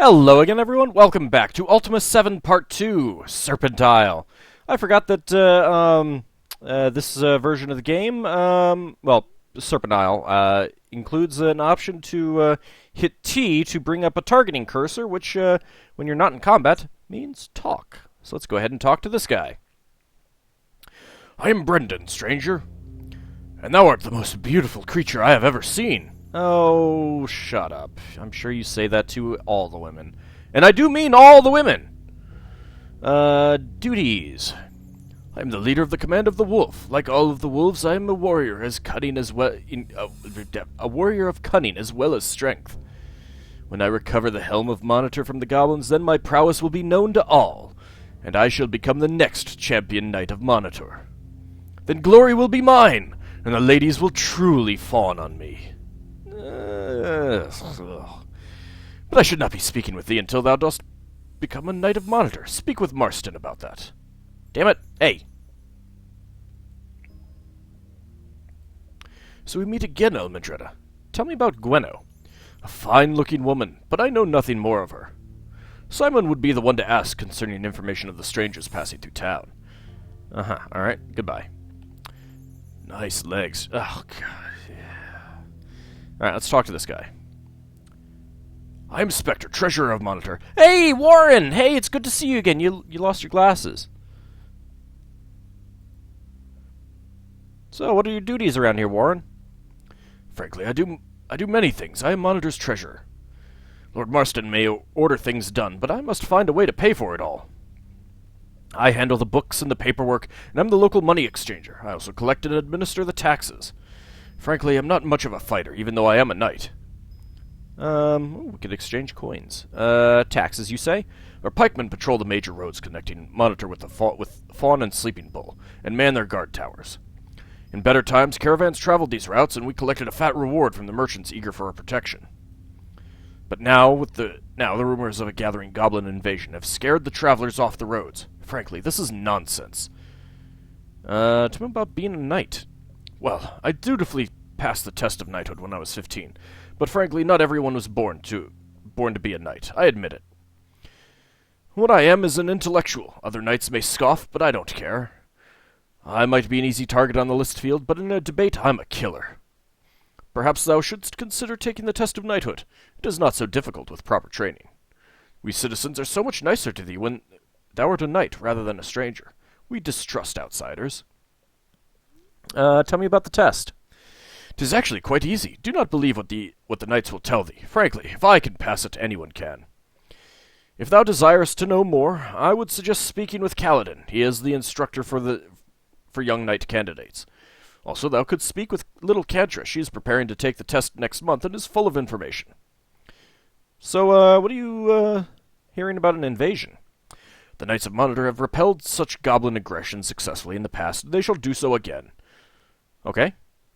Hello again, everyone. Welcome back to Ultima VII Part 2, Serpent. I forgot that this version of the game, Serpent, includes an option to hit T to bring up a targeting cursor, which, when you're not in combat, means talk. So let's go ahead and talk to this guy. I am Brendan, stranger, and thou art the most beautiful creature I have ever seen. Oh, shut up. I'm sure you say that to all the women. And I do mean all the women! Duties. I am the leader of the command of the wolf. Like all of the wolves, I am a warrior as cunning as well a warrior of cunning as well as strength. When I recover the helm of Monitor from the goblins, then my prowess will be known to all, and I shall become the next champion knight of Monitor. Then glory will be mine, and the ladies will truly fawn on me. But I should not be speaking with thee until thou dost become a knight of Monitor. Speak with Marston about that. Damn it! Hey! So we meet again, Elmendretta. Tell me about Gwenno. A fine-looking woman, but I know nothing more of her. Simon would be the one to ask concerning information of the strangers passing through town. Alright, goodbye. Nice legs. Oh, God. Alright, let's talk to this guy. I'm Spectre, treasurer of Monitor. Hey, Warren! Hey, it's good to see you again. You lost your glasses. So, what are your duties around here, Warren? Frankly, I do many things. I am Monitor's treasurer. Lord Marston may order things done, but I must find a way to pay for it all. I handle the books and the paperwork, and I'm the local money exchanger. I also collect and administer the taxes. Frankly, I'm not much of a fighter, even though I am a knight. We could exchange coins. Taxes, you say? Our pikemen patrol the major roads connecting Monitor with Fawn and Sleeping Bull, and man their guard towers. In better times, caravans traveled these routes, and we collected a fat reward from the merchants eager for our protection. But now the rumors of a gathering goblin invasion have scared the travelers off the roads. Frankly, this is nonsense. Tell me about being a knight. Well, I dutifully passed the test of knighthood when I was 15, but frankly, not everyone was born to be a knight. I admit it. What I am is an intellectual. Other knights may scoff, but I don't care. I might be an easy target on the list field, but in a debate, I'm a killer. Perhaps thou shouldst consider taking the test of knighthood. It is not so difficult with proper training. We citizens are so much nicer to thee when thou art a knight rather than a stranger. We distrust outsiders. Tell me about the test. 'Tis actually quite easy. Do not believe what the knights will tell thee. Frankly, if I can pass it, anyone can. If thou desirest to know more, I would suggest speaking with Kaladin. He is the instructor for young knight candidates. Also, thou couldst speak with little Cantra. She is preparing to take the test next month and is full of information. So, what are you hearing about an invasion? The Knights of Monitor have repelled such goblin aggression successfully in the past, and they shall do so again. Okay,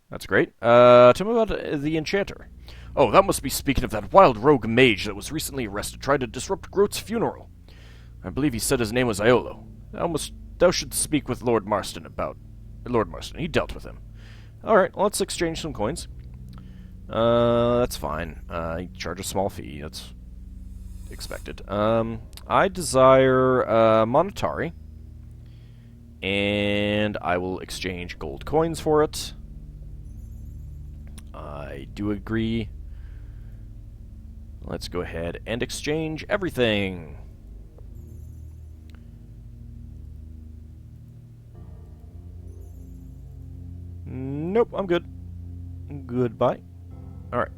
that's great. Tell me about the Enchanter. Oh, that must be speaking of that wild rogue mage that was recently arrested trying to disrupt Groat's funeral. I believe he said his name was Iolo. Thou should speak with Lord Marston. He dealt with him. Alright, well, let's exchange some coins. That's fine. I charge a small fee. That's expected. I desire Monetary, and I will exchange gold coins for it. I do agree. Let's go ahead and exchange everything. Nope, I'm good. Goodbye. Alright.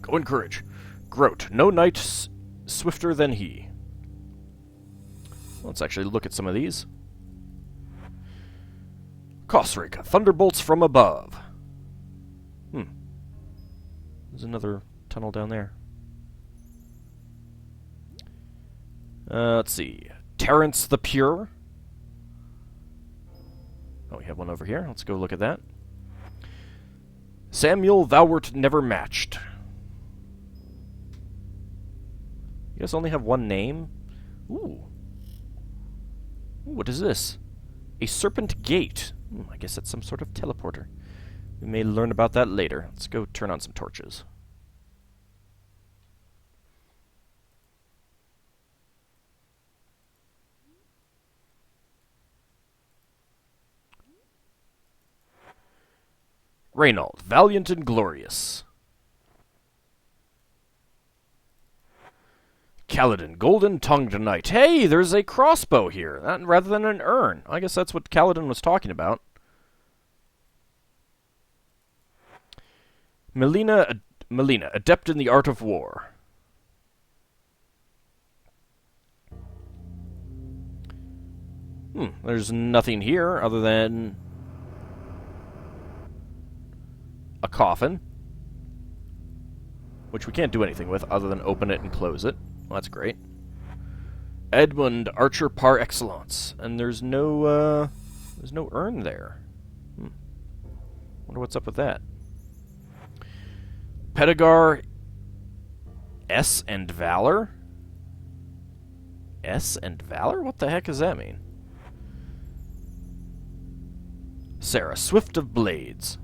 Go in courage. Groat, no knight swifter than he. Let's actually look at some of these. Kosric, thunderbolts from above. There's another tunnel down there. Let's see. Terrence the Pure. Oh, we have one over here. Let's go look at that. Samuel, thou wert never matched. You guys only have one name? Ooh. What is this? A Serpent Gate. I guess that's some sort of teleporter. We may learn about that later. Let's go turn on some torches. Reynold, valiant and glorious. Kaladin, golden-tongued knight. Hey, there's a crossbow here, rather than an urn. I guess that's what Kaladin was talking about. Melina, adept in the art of war. There's nothing here other than a coffin, which we can't do anything with other than open it and close it. Well, that's great. Edmund, archer par excellence, and there's no urn there. Wonder what's up with that. Pedagar, S and Valor. S and Valor? What the heck does that mean? Sarah, swift of blades.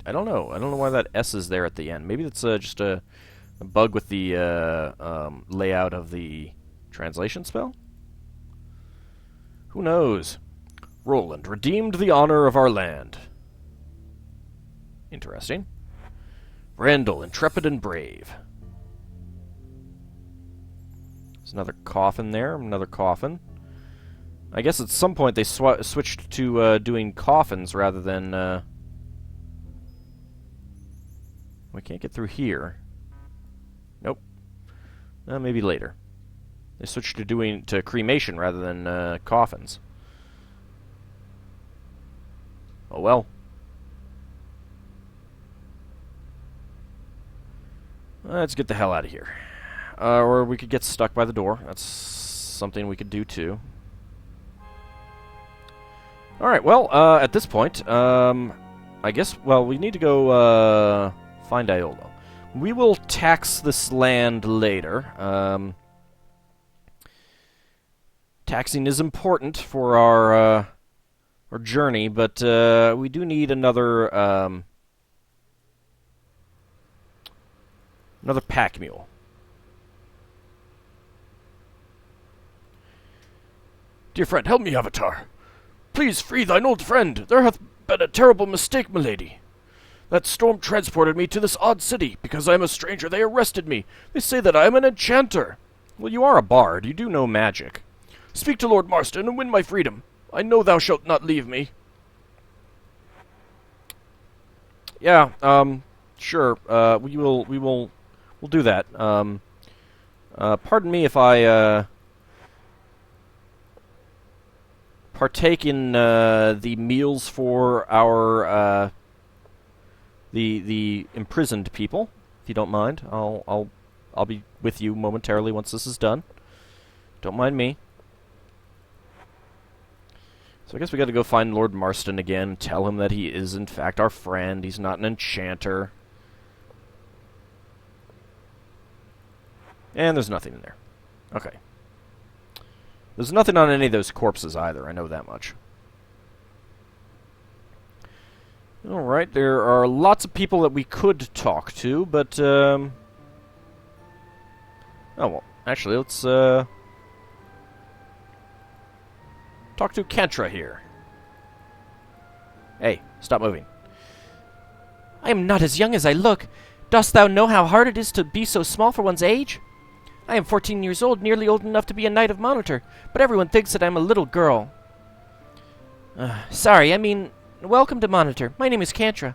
I don't know. I don't know why that S is there at the end. Maybe it's just a bug with the layout of the translation spell? Who knows? Roland, redeemed the honor of our land. Interesting. Randall, intrepid and brave. There's another coffin there. Another coffin. I guess at some point they switched to doing coffins rather than... We can't get through here. Nope. Maybe later. They switched to cremation rather than coffins. Oh well. Let's get the hell out of here. Or we could get stuck by the door. That's something we could do too. Alright, well, at this point, I guess, well, we need to go, find Iolo. We will tax this land later. Taxing is important for our journey, but we do need another pack mule. Dear friend, help me, Avatar. Please free thine old friend. There hath been a terrible mistake, milady. That storm transported me to this odd city. Because I am a stranger, they arrested me. They say that I am an enchanter. Well, you are a bard. You do know magic. Speak to Lord Marston and win my freedom. I know thou shalt not leave me. Yeah, sure. We'll do that. Pardon me if I, partake in the meals for our the imprisoned people, if you don't mind. I'll be with you momentarily once this is done. Don't mind me. So I guess we got to go find Lord Marston again, tell him that he is in fact our friend. He's not an enchanter. And there's nothing in there. Okay. There's nothing on any of those corpses either, I know that much. Alright, there are lots of people that we could talk to, but, oh, well, actually, let's, talk to Kentra here. Hey, stop moving. I am not as young as I look. Dost thou know how hard it is to be so small for one's age? I am 14 years old, nearly old enough to be a Knight of Monitor, but everyone thinks that I'm a little girl. Sorry, I mean, welcome to Monitor. My name is Kantra.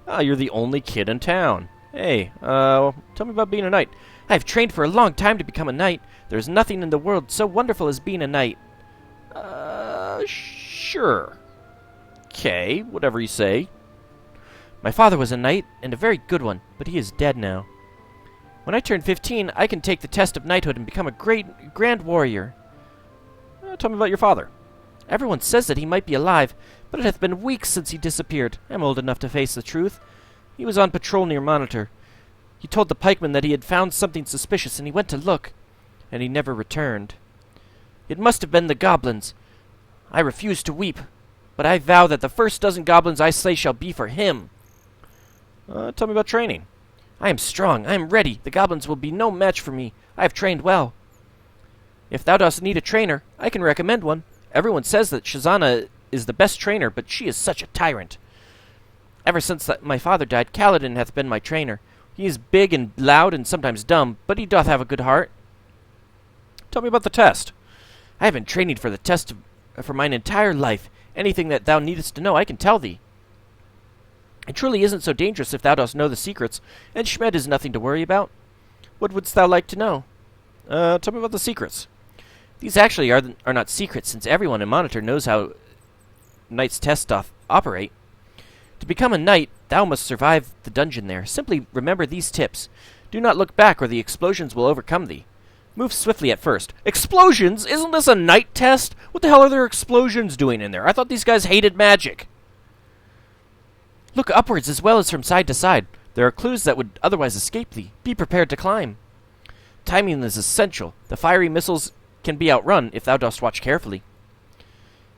Ah, you're the only kid in town. Hey, tell me about being a knight. I've trained for a long time to become a knight. There's nothing in the world so wonderful as being a knight. Sure. Okay, whatever you say. My father was a knight, and a very good one, but he is dead now. When I turn 15, I can take the test of knighthood and become a grand warrior. Tell me about your father. Everyone says that he might be alive, but it hath been weeks since he disappeared. I'm old enough to face the truth. He was on patrol near Monitor. He told the pikeman that he had found something suspicious, and he went to look, and he never returned. It must have been the goblins. I refuse to weep, but I vow that the first dozen goblins I slay shall be for him. Tell me about training. I am strong. I am ready. The goblins will be no match for me. I have trained well. If thou dost need a trainer, I can recommend one. Everyone says that Shazana is the best trainer, but she is such a tyrant. Ever since my father died, Kaladin hath been my trainer. He is big and loud and sometimes dumb, but he doth have a good heart. Tell me about the test. I have been training for the test for mine entire life. Anything that thou needest to know, I can tell thee. It truly isn't so dangerous if thou dost know the secrets, and Schmed is nothing to worry about. What wouldst thou like to know? Tell me about the secrets. These actually are not secrets, since everyone in Monitor knows how knight's test doth operate. To become a knight, thou must survive the dungeon there. Simply remember these tips. Do not look back, or the explosions will overcome thee. Move swiftly at first. Explosions? Isn't this a knight test? What the hell are there explosions doing in there? I thought these guys hated magic. Look upwards as well as from side to side. There are clues that would otherwise escape thee. Be prepared to climb. Timing is essential. The fiery missiles can be outrun if thou dost watch carefully.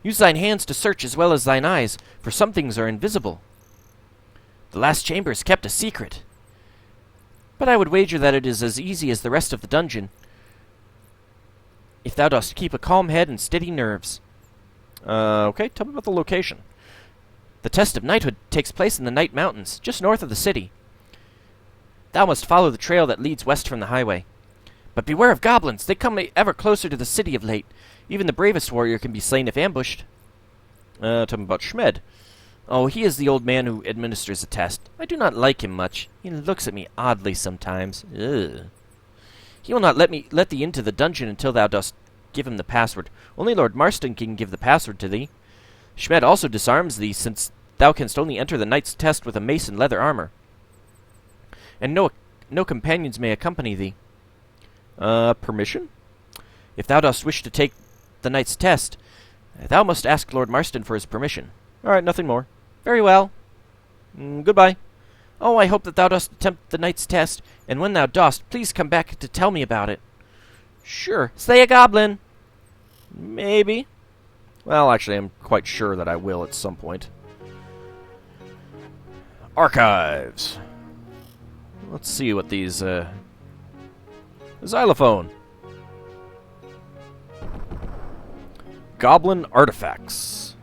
Use thine hands to search as well as thine eyes, for some things are invisible. The last chamber is kept a secret, but I would wager that it is as easy as the rest of the dungeon, if thou dost keep a calm head and steady nerves. Okay, tell me about the location. The test of knighthood takes place in the Night Mountains, just north of the city. Thou must follow the trail that leads west from the highway. But beware of goblins. They come ever closer to the city of late. Even the bravest warrior can be slain if ambushed. Tell me about Schmed. Oh, he is the old man who administers the test. I do not like him much. He looks at me oddly sometimes. Ugh. He will not let thee into the dungeon until thou dost give him the password. Only Lord Marston can give the password to thee. Schmed also disarms thee, since thou canst only enter the knight's test with a mace and leather armor. And no companions may accompany thee. Permission? If thou dost wish to take the knight's test, thou must ask Lord Marston for his permission. All right, nothing more. Very well. Goodbye. Oh, I hope that thou dost attempt the knight's test, and when thou dost, please come back to tell me about it. Sure. Slay a goblin. Maybe. Well, actually, I'm quite sure that I will at some point. Archives. Let's see what these, Xylophone. Goblin artifacts.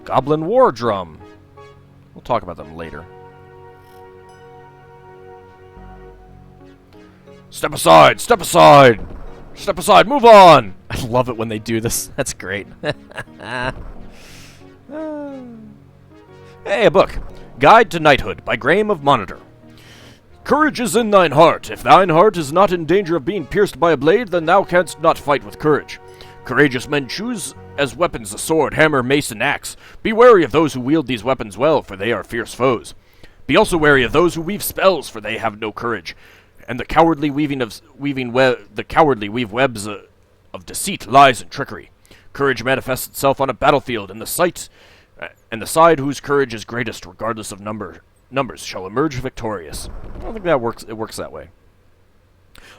Goblin war drum. We'll talk about them later. Step aside! Step aside! Step aside! Move on! I love it when they do this. That's great. Hey, a book. Guide to Knighthood by Graham of Monitor. Courage is in thine heart. If thine heart is not in danger of being pierced by a blade, then thou canst not fight with courage. Courageous men choose as weapons the sword, hammer, mace, and axe. Be wary of those who wield these weapons well, for they are fierce foes. Be also wary of those who weave spells, for they have no courage. And the cowardly weave webs of deceit, lies, and trickery. Courage manifests itself on a battlefield, and the side whose courage is greatest, regardless of numbers, shall emerge victorious. I don't think that works. It works that way.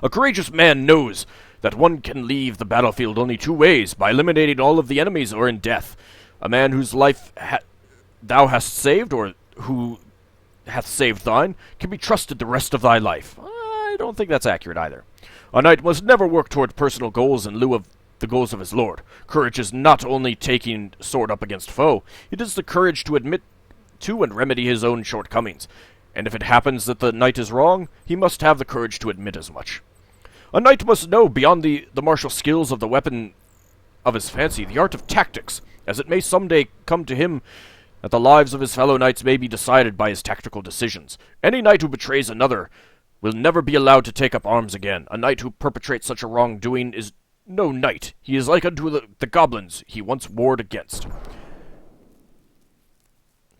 A courageous man knows that one can leave the battlefield only two ways: by eliminating all of the enemies or in death. A man whose life thou hast saved, or who hath saved thine, can be trusted the rest of thy life. I don't think that's accurate either. A knight must never work toward personal goals in lieu of the goals of his lord. Courage is not only taking sword up against foe, it is the courage to admit to and remedy his own shortcomings. And if it happens that the knight is wrong, he must have the courage to admit as much. A knight must know, beyond the martial skills of the weapon of his fancy, the art of tactics, as it may someday come to him that the lives of his fellow knights may be decided by his tactical decisions. Any knight who betrays another will never be allowed to take up arms again. A knight who perpetrates such a wrongdoing is no knight. He is like unto the goblins he once warred against.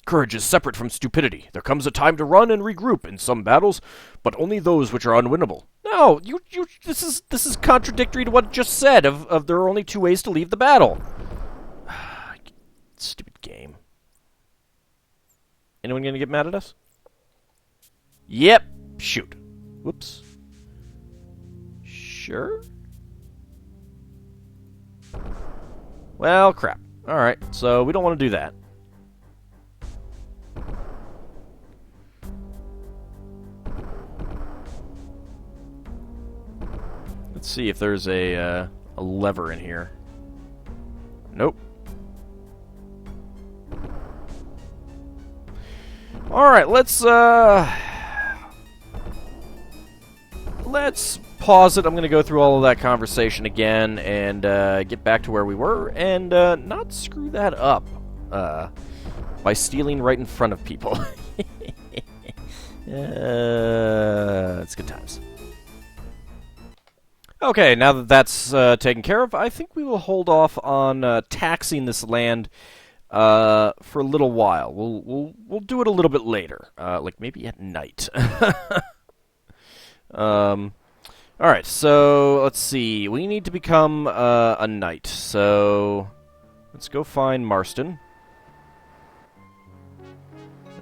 Courage is separate from stupidity. There comes a time to run and regroup in some battles, but only those which are unwinnable. No, this is contradictory to what it just said of there are only two ways to leave the battle. Stupid game. Anyone gonna get mad at us? Yep. Shoot. Whoops. Sure? Well, crap. Alright, so we don't want to do that. Let's see if there's a lever in here. Nope. Alright, let's pause it. I'm going to go through all of that conversation again and get back to where we were and not screw that up by stealing right in front of people. It's good times. Okay, now that that's taken care of, I think we will hold off on taxing this land for a little while. We'll do it a little bit later, like maybe at night. All right, so let's see. We need to become a knight. So let's go find Marston.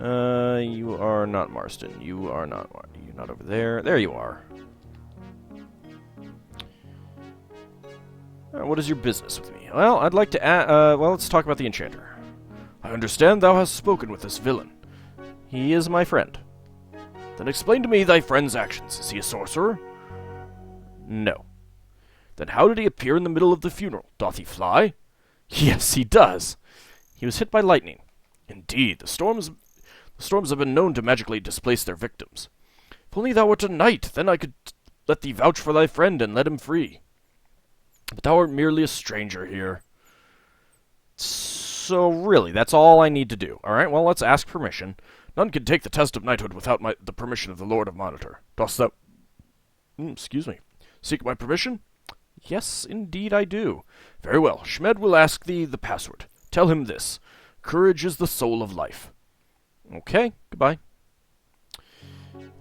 You are not Marston. You are not. You're not over there. There you are. What is your business with me? Well, I'd like to. Well, let's talk about the enchanter. I understand thou hast spoken with this villain. He is my friend. Then explain to me thy friend's actions. Is he a sorcerer? No. Then how did he appear in the middle of the funeral? Doth he fly? Yes, he does. He was hit by lightning. Indeed, the storms have been known to magically displace their victims. If only thou wert a knight, then I could let thee vouch for thy friend and let him free. But thou art merely a stranger here. So really, that's all I need to do. Alright, well, let's ask permission. None can take the test of knighthood without the permission of the Lord of Monitor. Dost thou... excuse me. Seek my permission? Yes, indeed I do. Very well. Schmed will ask thee the password. Tell him this. Courage is the soul of life. Okay, goodbye.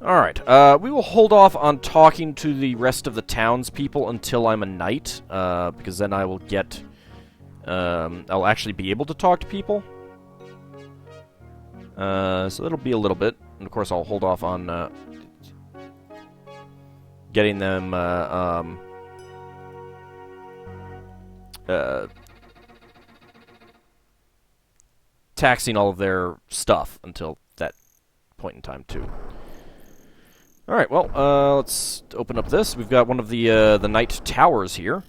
Alright, we will hold off on talking to the rest of the townspeople until I'm a knight, because then I will get... I'll actually be able to talk to people. So that'll be a little bit. And of course I'll hold off on, getting them, taxing all of their stuff until that point in time, too. Alright, well, let's open up this. We've got one of the Knight Towers here.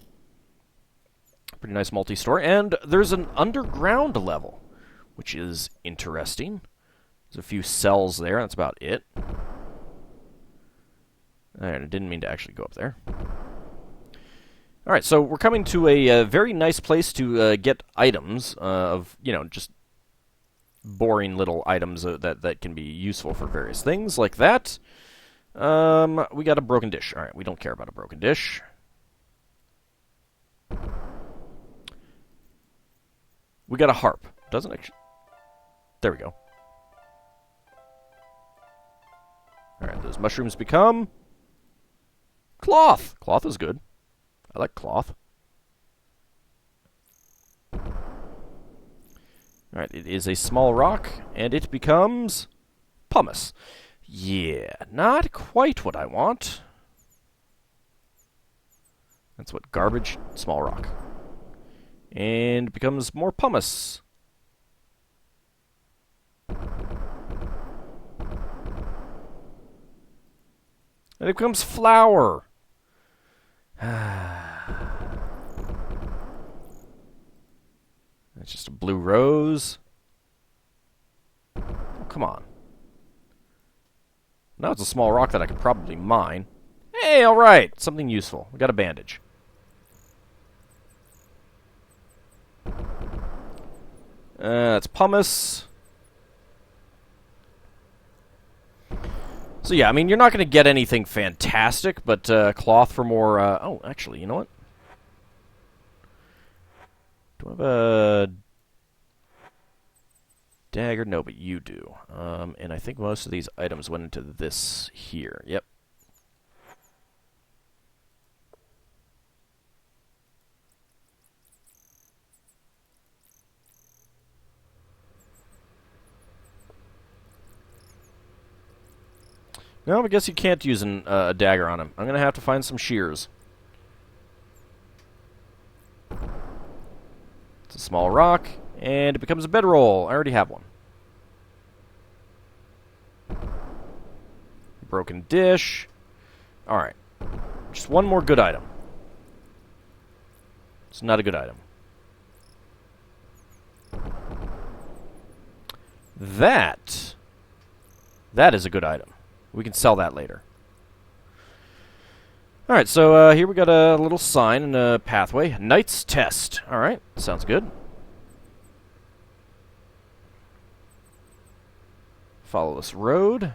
Pretty nice multi-story. And there's an underground level, which is interesting. There's a few cells there. That's about it. Alright, I didn't mean to actually go up there. Alright, so we're coming to a very nice place to get items of, you know, just boring little items that can be useful for various things, like that. We got a broken dish. Alright, we don't care about a broken dish. We got a harp. Doesn't actually... There we go. Alright, those mushrooms become... cloth! Cloth is good. I like cloth. Alright, it is a small rock, and it becomes... pumice. Yeah, not quite what I want. That's what garbage, small rock. And it becomes more pumice. And it becomes flour. That's just a blue rose. Oh, come on. Now it's a small rock that I could probably mine. Hey, alright! Something useful. We got a bandage. That's pumice. So yeah, I mean, you're not going to get anything fantastic, but cloth for more... oh, actually, you know what? Do I have a dagger? No, but you do. And I think most of these items went into this here. Yep. No, I guess you can't use a dagger on him. I'm going to have to find some shears. It's a small rock, and it becomes a bedroll. I already have one. Broken dish. Alright. Just one more good item. It's not a good item. That That is a good item. We can sell that later. Alright, so here we got a little sign and a pathway. Knight's Test. Alright, sounds good. Follow this road.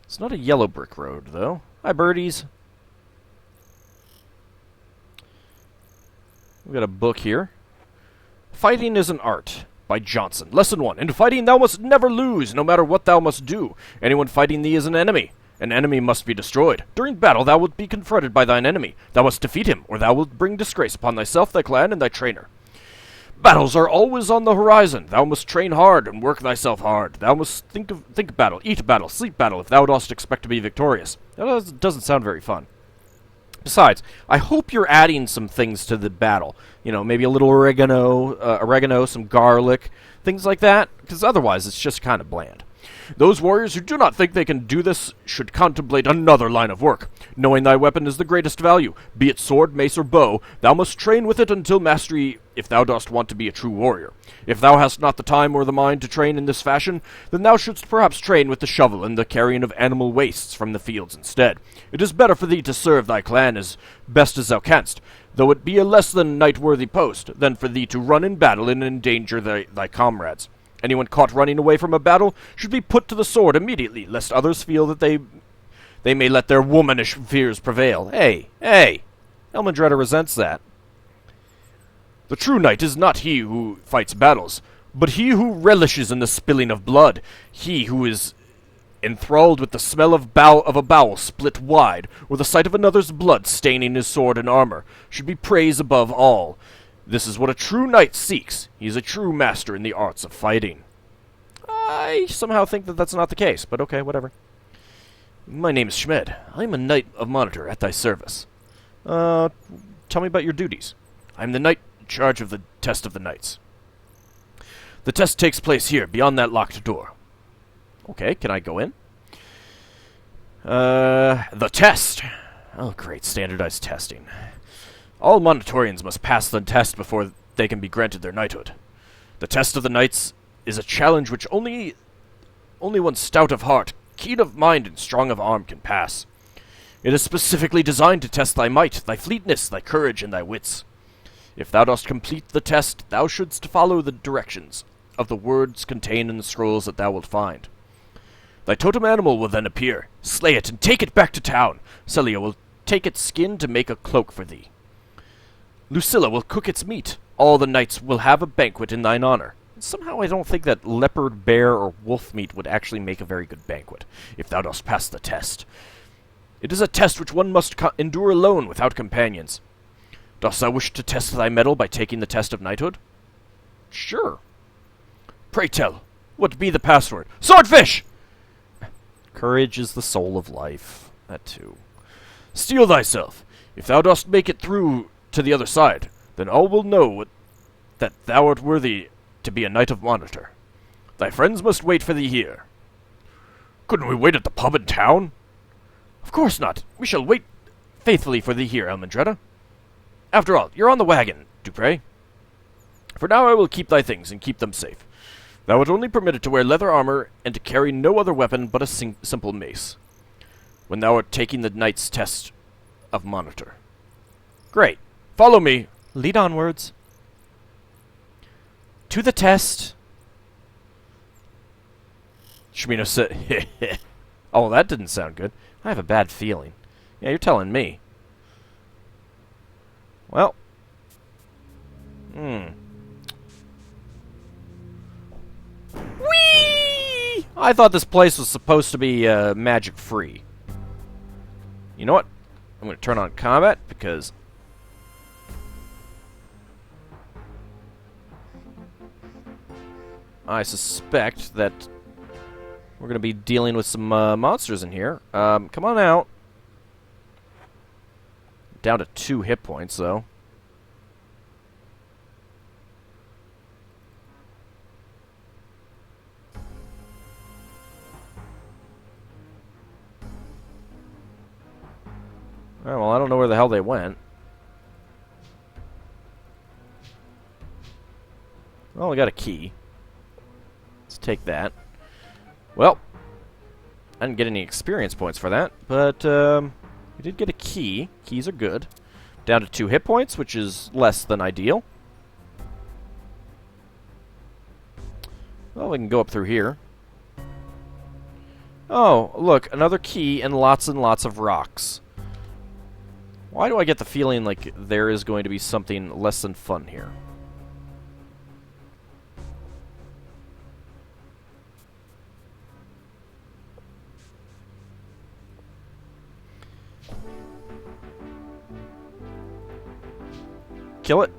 It's not a yellow brick road, though. Hi, birdies. We got a book here. Fighting is an Art, by Johnson. Lesson 1. In fighting thou must never lose, no matter what thou must do. Anyone fighting thee is an enemy. An enemy must be destroyed. During battle thou wilt be confronted by thine enemy. Thou must defeat him, or thou wilt bring disgrace upon thyself, thy clan, and thy trainer. Battles are always on the horizon. Thou must train hard and work thyself hard. Thou must think battle, eat battle, sleep battle, if thou dost expect to be victorious. That doesn't sound very fun. Besides, I hope you're adding some things to the battle. You know, maybe a little oregano, some garlic, things like that, because otherwise it's just kind of bland. Those warriors who do not think they can do this should contemplate another line of work. Knowing thy weapon is the greatest value, be it sword, mace, or bow, thou must train with it until mastery if thou dost want to be a true warrior. If thou hast not the time or the mind to train in this fashion, then thou shouldst perhaps train with the shovel and the carrying of animal wastes from the fields instead. It is better for thee to serve thy clan as best as thou canst, though it be a less than knight-worthy post, than for thee to run in battle and endanger thy comrades. Anyone caught running away from a battle should be put to the sword immediately, lest others feel that they may let their womanish fears prevail. Hey! Elmendretta resents that. The true knight is not he who fights battles, but he who relishes in the spilling of blood, he who is enthralled with the smell of a bowel split wide, or the sight of another's blood staining his sword and armor, should be praised above all. This is what a true knight seeks. He is a true master in the arts of fighting. I somehow think that that's not the case, but okay, whatever. My name is Schmed. I am a knight of Monitor at thy service. Tell me about your duties. I am the knight in charge of the test of the knights. The test takes place here, beyond that locked door. Okay, can I go in? The test. Oh, great, standardized testing. All Monitorians must pass the test before they can be granted their knighthood. The test of the knights is a challenge which only one stout of heart, keen of mind, and strong of arm can pass. It is specifically designed to test thy might, thy fleetness, thy courage, and thy wits. If thou dost complete the test, thou shouldst follow the directions of the words contained in the scrolls that thou wilt find. Thy totem animal will then appear. Slay it and take it back to town. Celia will take its skin to make a cloak for thee. Lucilla will cook its meat. All the knights will have a banquet in thine honor. Somehow I don't think that leopard, bear, or wolf meat would actually make a very good banquet, if thou dost pass the test. It is a test which one must endure alone without companions. Dost thou wish to test thy mettle by taking the test of knighthood? Sure. Pray tell, what be the password? Swordfish! Courage is the soul of life. That too. Steel thyself. If thou dost make it through to the other side, then all will know that thou art worthy to be a knight of Monitor. Thy friends must wait for thee here. Couldn't we wait at the pub in town? Of course not. We shall wait faithfully for thee here, Elmendretta. After all, you're on the wagon, Dupre. For now I will keep thy things and keep them safe. Thou art only permitted to wear leather armor and to carry no other weapon but a simple mace, when thou art taking the knight's test of Monitor. Great. Follow me. Lead onwards. To the test. Shmino said, oh, that didn't sound good. I have a bad feeling. Yeah, you're telling me. Well. Whee! I thought this place was supposed to be magic-free. You know what? I'm going to turn on combat because I suspect that we're going to be dealing with some monsters in here. Come on out. Down to 2 hit points, though. Alright, well, I don't know where the hell they went. Well, we got a key. Let's take that. Well, I didn't get any experience points for that, but we did get a key. Keys are good. Down to 2 hit points, which is less than ideal. Well, we can go up through here. Oh, look, another key and lots of rocks. Why do I get the feeling like there is going to be something less than fun here? Kill it.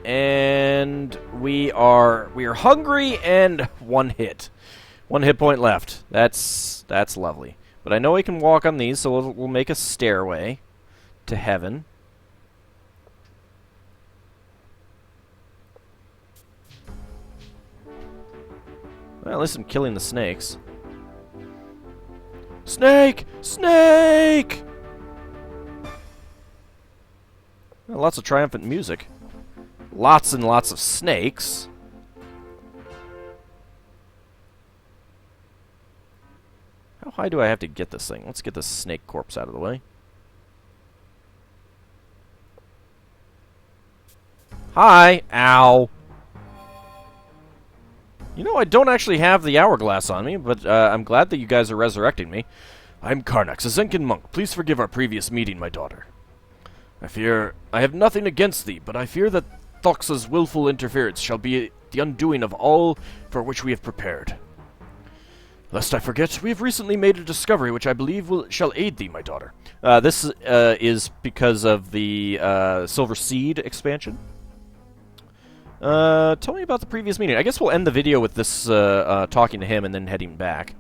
And we are hungry and 1 hit. 1 hit point left. That's lovely. But I know we can walk on these, so we'll make a stairway to heaven. Well, at least I'm killing the snakes. Snake! Snake! Well, lots of triumphant music. Lots and lots of snakes. How high do I have to get this thing? Let's get this snake corpse out of the way. Hi! Ow! You know, I don't actually have the hourglass on me, but I'm glad that you guys are resurrecting me. I'm Karnax, a Zenkin monk. Please forgive our previous meeting, my daughter. I have nothing against thee, but I fear that Thoxa's willful interference shall be the undoing of all for which we have prepared. Lest I forget, we have recently made a discovery which I believe shall aid thee, my daughter. This is because of the Silver Seed expansion. Tell me about the previous meeting. I guess we'll end the video with this talking to him and then heading back.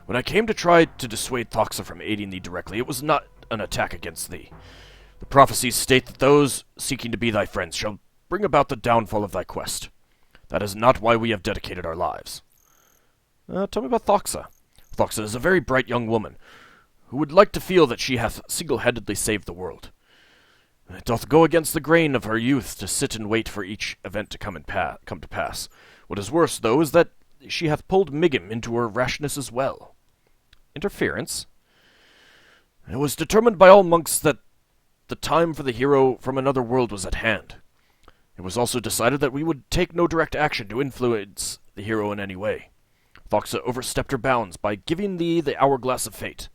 When I came to try to dissuade Thoxa from aiding thee directly, it was not an attack against thee. The prophecies state that those seeking to be thy friends shall bring about the downfall of thy quest. That is not why we have dedicated our lives. Tell me about Thoxa. Thoxa is a very bright young woman, who would like to feel that she hath single-handedly saved the world. It doth go against the grain of her youth to sit and wait for each event to come to pass. What is worse, though, is that she hath pulled Migim into her rashness as well. Interference? It was determined by all monks that the time for the hero from another world was at hand. It was also decided that we would take no direct action to influence the hero in any way. Thoxa overstepped her bounds by giving thee the hourglass of fate.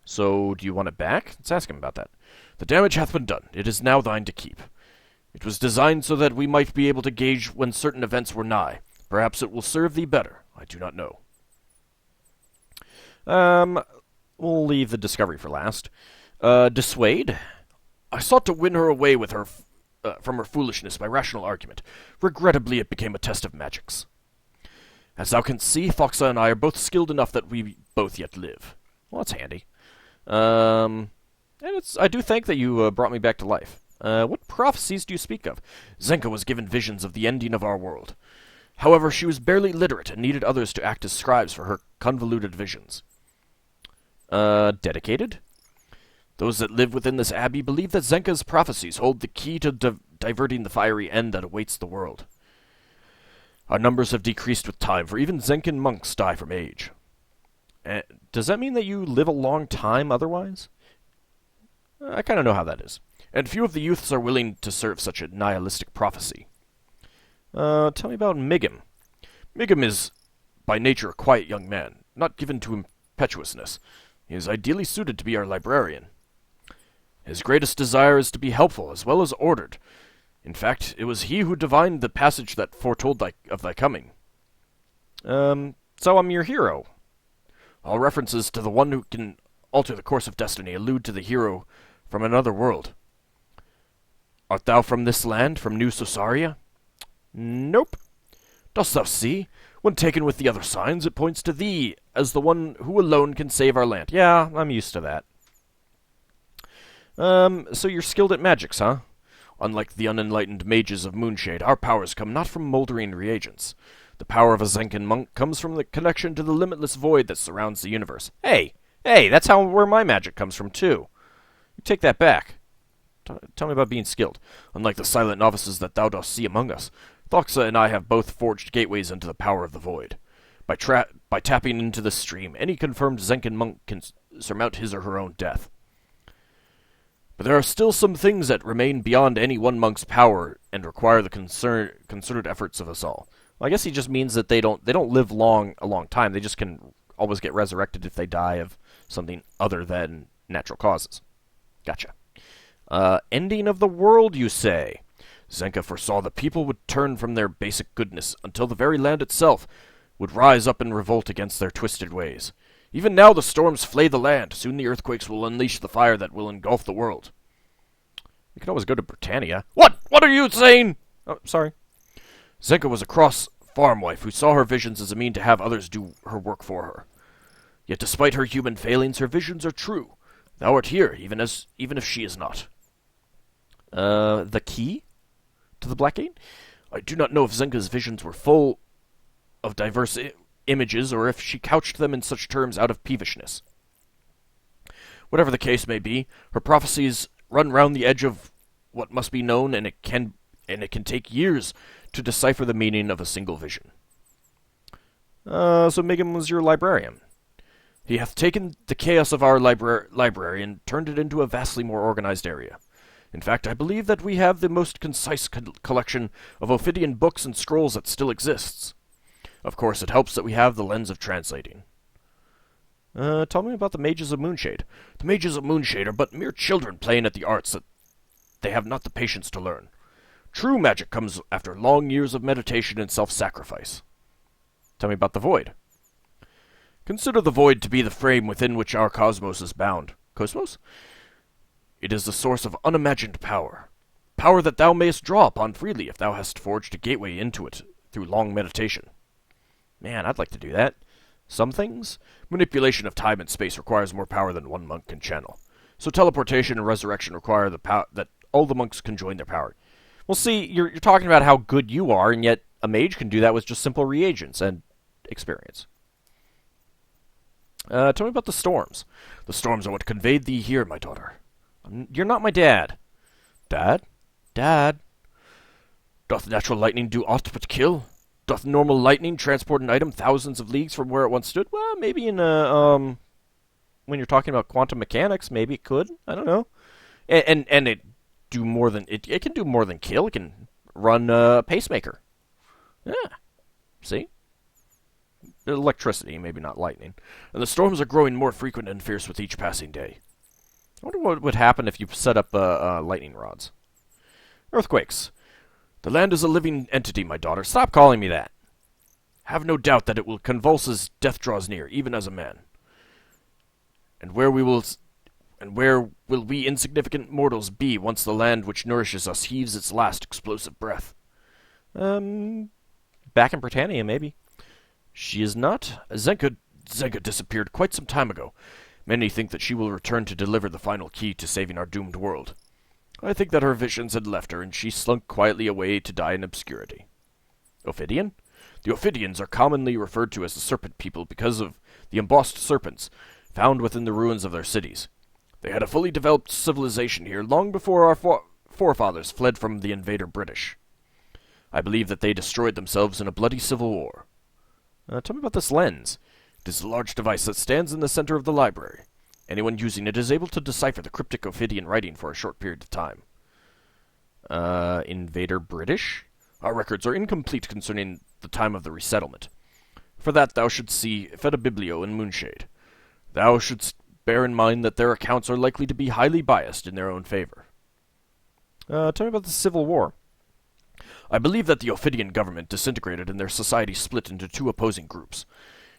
So, do you want it back? Let's ask him about that. The damage hath been done. It is now thine to keep. It was designed so that we might be able to gauge when certain events were nigh. Perhaps it will serve thee better. I do not know. We'll leave the discovery for last. Dissuade? I sought to win her away with her from her foolishness by rational argument. Regrettably, it became a test of magics. As thou canst see, Thoxa and I are both skilled enough that we both yet live. Well, that's handy. And I do thank that you brought me back to life. What prophecies do you speak of? Zenka was given visions of the ending of our world. However, she was barely literate and needed others to act as scribes for her convoluted visions. Dedicated? Those that live within this abbey believe that Zenka's prophecies hold the key to diverting the fiery end that awaits the world. Our numbers have decreased with time, for even Zenkin monks die from age. Does that mean that you live a long time otherwise? I kind of know how that is. And few of the youths are willing to serve such a nihilistic prophecy. Tell me about Migim. Migim is, by nature, a quiet young man, not given to impetuousness. He is ideally suited to be our librarian. His greatest desire is to be helpful as well as ordered. In fact, it was he who divined the passage that foretold of thy coming. So I'm your hero. All references to the one who can alter the course of destiny allude to the hero from another world. Art thou from this land, from New Sosaria? Nope. Dost thou see? When taken with the other signs, it points to thee as the one who alone can save our land. Yeah, I'm used to that. So you're skilled at magics, huh? Unlike the unenlightened mages of Moonshade, our powers come not from moldering reagents. The power of a Zenkin monk comes from the connection to the limitless void that surrounds the universe. Hey, that's where my magic comes from, too. You take that back. Tell me about being skilled. Unlike the silent novices that thou dost see among us, Thoxa and I have both forged gateways into the power of the void. By tapping into the stream, any confirmed Zenkan monk can surmount his or her own death. But there are still some things that remain beyond any one monk's power and require the concerted efforts of us all. Well, I guess he just means that they don't live a long time. They just can always get resurrected if they die of something other than natural causes. Gotcha. Ending of the world, you say? Zenka foresaw the people would turn from their basic goodness until the very land itself would rise up in revolt against their twisted ways. Even now the storms flay the land. Soon the earthquakes will unleash the fire that will engulf the world. We can always go to Britannia. What? What are you saying? Oh, sorry. Zenka was a cross farm wife who saw her visions as a mean to have others do her work for her. Yet despite her human failings, her visions are true. Thou art here, even if she is not. The key to the Black Gate? I do not know if Zenka's visions were full of diverse images, or if she couched them in such terms out of peevishness. Whatever the case may be, her prophecies run round the edge of what must be known, and it can take years to decipher the meaning of a single vision. So Migum was your librarian. He hath taken the chaos of our library and turned it into a vastly more organized area. In fact, I believe that we have the most concise collection of Ophidian books and scrolls that still exists. Of course, it helps that we have the lens of translating. Tell me about the Mages of Moonshade. The Mages of Moonshade are but mere children playing at the arts that they have not the patience to learn. True magic comes after long years of meditation and self-sacrifice. Tell me about the Void. Consider the Void to be the frame within which our cosmos is bound. Cosmos? It is the source of unimagined power. Power that thou mayest draw upon freely if thou hast forged a gateway into it through long meditation. Man, I'd like to do that. Some things? Manipulation of time and space requires more power than one monk can channel. So teleportation and resurrection require that all the monks can join their power. Well, see, you're talking about how good you are, and yet a mage can do that with just simple reagents and experience. Tell me about the storms. The storms are what conveyed thee here, my daughter. You're not my dad. Dad? Dad? Doth natural lightning do aught but kill? Doth normal lightning transport an item thousands of leagues from where it once stood? Well, maybe in when you're talking about quantum mechanics, maybe it could. I don't know. And it do more than it can do more than kill. It can run a pacemaker. Yeah. See? Electricity, maybe not lightning. And the storms are growing more frequent and fierce with each passing day. I wonder what would happen if you set up lightning rods. Earthquakes. The land is a living entity, my daughter. Stop calling me that. Have no doubt that it will convulse as death draws near, even as a man. And where will we insignificant mortals be once the land which nourishes us heaves its last explosive breath? Back in Britannia, maybe. She is not. Zenka disappeared quite some time ago. Many think that she will return to deliver the final key to saving our doomed world. I think that her visions had left her, and she slunk quietly away to die in obscurity. Ophidian? The Ophidians are commonly referred to as the Serpent people because of the embossed serpents found within the ruins of their cities. They had a fully developed civilization here long before our forefathers fled from the invader British. I believe that they destroyed themselves in a bloody civil war. Tell me about this lens. It is a large device that stands in the center of the library. Anyone using it is able to decipher the cryptic Ophidian writing for a short period of time. Invader British? Our records are incomplete concerning the time of the resettlement. For that thou shouldst see Fedibiblio in Moonshade. Thou shouldst bear in mind that their accounts are likely to be highly biased in their own favor. Tell me about the Civil War. I believe that the Ophidian government disintegrated and their society split into two opposing groups.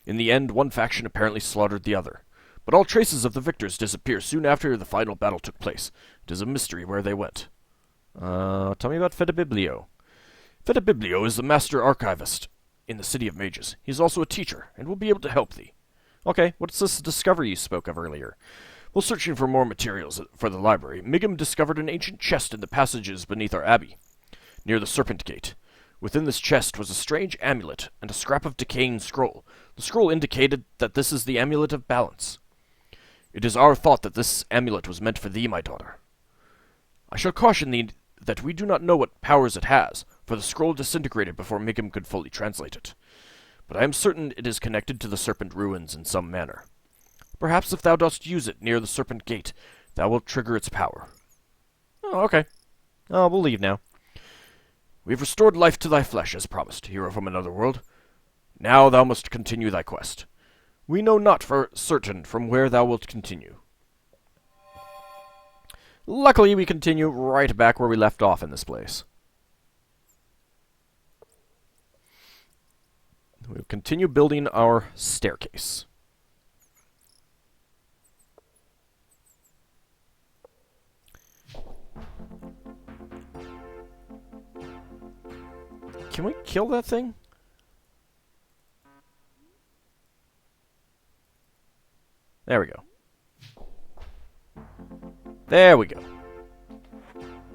In the end, one faction apparently slaughtered the other. But all traces of the victors disappear soon after the final battle took place. It is a mystery where they went. Tell me about Fedibiblio. Fedibiblio is the master archivist in the City of Mages. He is also a teacher, and will be able to help thee. Okay, what's this discovery you spoke of earlier? While searching for more materials for the library, Migum discovered an ancient chest in the passages beneath our abbey, near the Serpent Gate. Within this chest was a strange amulet and a scrap of decaying scroll. The scroll indicated that this is the Amulet of Balance. It is our thought that this amulet was meant for thee, my daughter. I shall caution thee that we do not know what powers it has, for the scroll disintegrated before Migum could fully translate it. but I am certain it is connected to the Serpent ruins in some manner. Perhaps if thou dost use it near the Serpent Gate, thou wilt trigger its power. Oh, okay. Oh, we'll leave now. We have restored life to thy flesh, as promised, hero from another world. Now thou must continue thy quest. We know not for certain from where thou wilt continue. Luckily, we continue right back where we left off in this place. We'll continue building our staircase. Can we kill that thing? There we go. There we go.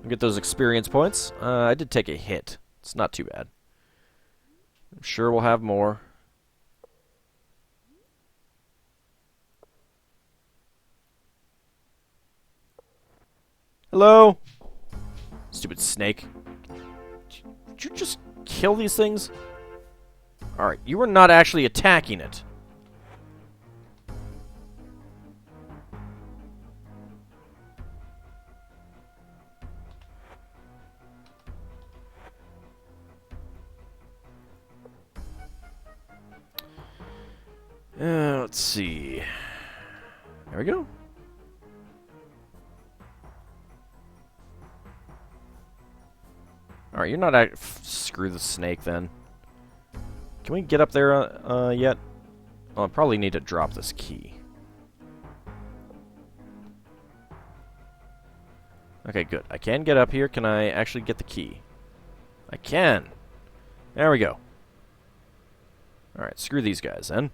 Get those experience points. I did take a hit. It's not too bad. I'm sure we'll have more. Hello? Stupid snake. Did you just kill these things? Alright, you were not actually attacking it. Let's see. There we go. Alright, you're not... Screw the snake, then. Can we get up there yet? Well, I probably need to drop this key. Okay, good. I can get up here. Can I actually get the key? I can. There we go. Alright, screw these guys, then.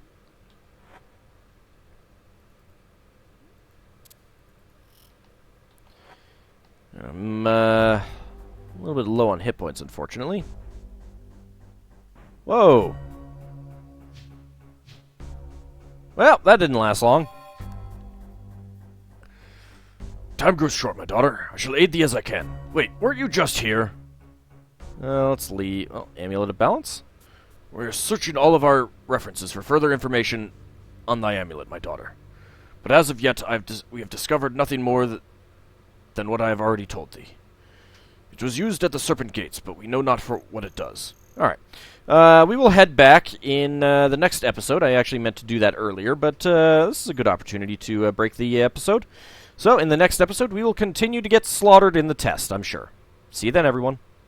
I'm a little bit low on hit points, unfortunately. Whoa! Well, that didn't last long. Time grows short, my daughter. I shall aid thee as I can. Wait, weren't you just here? Let's leave. Oh, Amulet of Balance? We're searching all of our references for further information on thy amulet, my daughter. But as of yet, we have discovered nothing more than what I have already told thee. It was used at the Serpent Gates, but we know not for what it does. Alright. We will head back in the next episode. I actually meant to do that earlier, but this is a good opportunity to break the episode. So, in the next episode, we will continue to get slaughtered in the test, I'm sure. See you then, everyone.